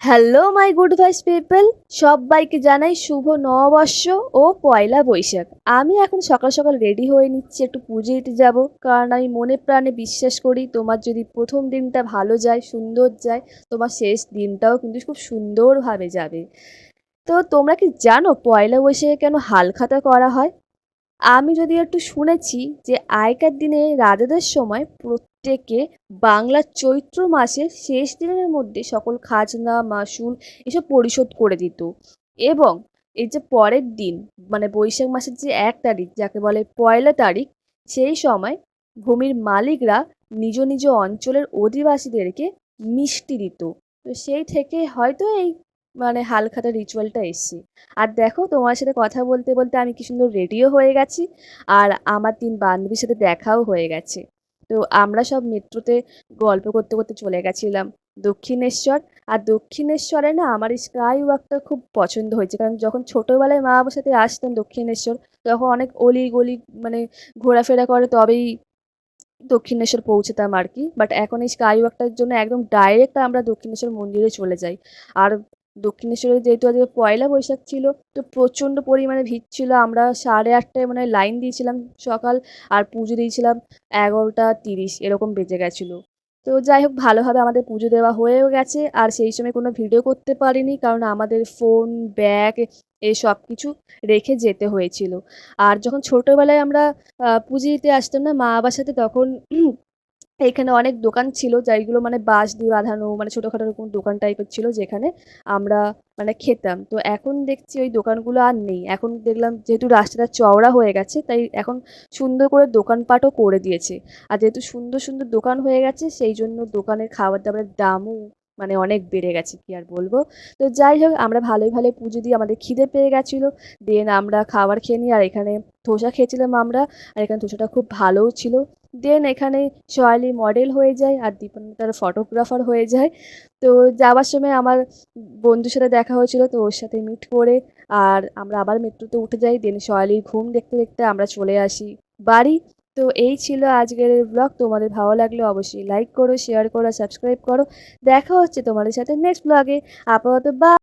Hello my good vice people, সবাইকে জানাই শুভ নববর্ষ ও পয়লা বৈশাখ। আমি এখন সকাল সকাল রেডি হয়ে নিচ্ছি, একটু পুজো দিতে যাব। কারণ আমি মনে প্রাণে বিশ্বাস করি তোমার যদি প্রথম দিনটা ভালো যায়, সুন্দর যায়, তোমার শেষ দিনটাও কিন্তু খুব সুন্দরভাবে যাবে। তো তোমরা কি জানো পয়লা বৈশাখে কেন হালখাতা করা হয়? আমি যদি একটু শুনেছি যে আগেকার দিনে রাজাদের সময় প্রত্যেকে বাংলার চৈত্র মাসের শেষ দিনের মধ্যে সকল খাজনা মাসুল এসব পরিশোধ করে দিত, এবং এই যে পরের দিন মানে বৈশাখ মাসের যে 1 তারিখ যাকে বলে পয়লা তারিখ, সেই সময় ভূমির মালিকরা নিজ নিজ অঞ্চলের অধিবাসীদেরকে মিষ্টি দিত। তো সেই থেকে হয়তো এই মানে হালখাতা রিচুয়ালটা এসছে। আর দেখো তোমার সাথে কথা বলতে বলতে আমি কি সুন্দর রেডিও হয়ে গেছি, আর আমার 3 বান্ধবীর সাথে দেখাও হয়ে গেছে। তো আমরা সব মেট্রোতে গল্প করতে করতে চলে গেছিলাম দক্ষিণেশ্বর। আর দক্ষিণেশ্বরে না আমার এই স্কাই ওয়াকটা খুব পছন্দ হয়েছে, কারণ যখন ছোটোবেলায় মা বাবার সাথে আসতাম দক্ষিণেশ্বর, তখন অনেক অলি গলি মানে ঘোরাফেরা করে তবেই দক্ষিণেশ্বর পৌঁছতাম আর কি। বাট এখন এই স্কাই ওয়াকটার জন্য একদম ডাইরেক্ট আমরা দক্ষিণেশ্বর মন্দিরে চলে যাই। আর দক্ষিণেশ্বরে যেহেতু আজকে পয়লা বৈশাখ ছিল, তো প্রচণ্ড পরিমাণে ভিড় ছিল। আমরা 8:30টায় মানে লাইন দিয়েছিলাম সকাল, আর পুজো দিয়েছিলাম 11:30 এরকম বেজে গেছিলো। তো যাই হোক, ভালোভাবে আমাদের পুজো দেওয়া হয়েও গেছে। আর সেই সময় কোনো ভিডিও করতে পারিনি, কারণ আমাদের ফোন, ব্যাগ এই সব কিছু রেখে যেতে হয়েছিল। আর যখন ছোটোবেলায় আমরা পুজো দিতে আসতাম না মা বাবার সাথে, তখন এখানে অনেক দোকান ছিল যেইগুলো মানে বাঁশ দিয়ে বাঁধানো, মানে ছোটোখাটো এরকম দোকান টাইপের ছিল, যেখানে আমরা মানে খেতাম। তো এখন দেখছি ওই দোকানগুলো আর নেই। এখন দেখলাম যেহেতু রাস্তাটা চওড়া হয়ে গেছে, তাই এখন সুন্দর করে দোকানপাটও করে দিয়েছে। আর যেহেতু সুন্দর সুন্দর দোকান হয়ে গেছে, সেই জন্য দোকানের খাবার দাবারের দামও মানে অনেক বেড়ে গেছে, কি আর বলবো। তো যাই হোক, আমরা ভালোই ভালোই পুজো দিয়ে আমাদের খিদে পেয়ে গেছিলো। দেন আমরা খাবার খেয়ে নিই, আর এখানে ধোসা খেয়েছিলাম আমরা। আর এখানে ধোসাটা খুব ভালোও ছিল। দেন এখানে সোয়ালি মডেল হয়ে যায় আর দীপান্বিতা তার ফটোগ্রাফার হয়ে যায়। তো যাওয়ার সময় আমার বন্ধুর সাথে দেখা হয়েছিল, তো ওর সাথে মিট করে আর আমরা আবার মেট্রোতে উঠে যাই। দেন সোয়ালির ঘুম দেখতে দেখতে আমরা চলে আসি বাড়ি। তো এই ছিল আজকের ব্লগ। তোমাদের ভালো লাগলে অবশ্যই লাইক করো, শেয়ার করো, সাবস্ক্রাইব করো। দেখা হচ্ছে তোমাদের সাথে নেক্সট ব্লগে। আপাতত বাই।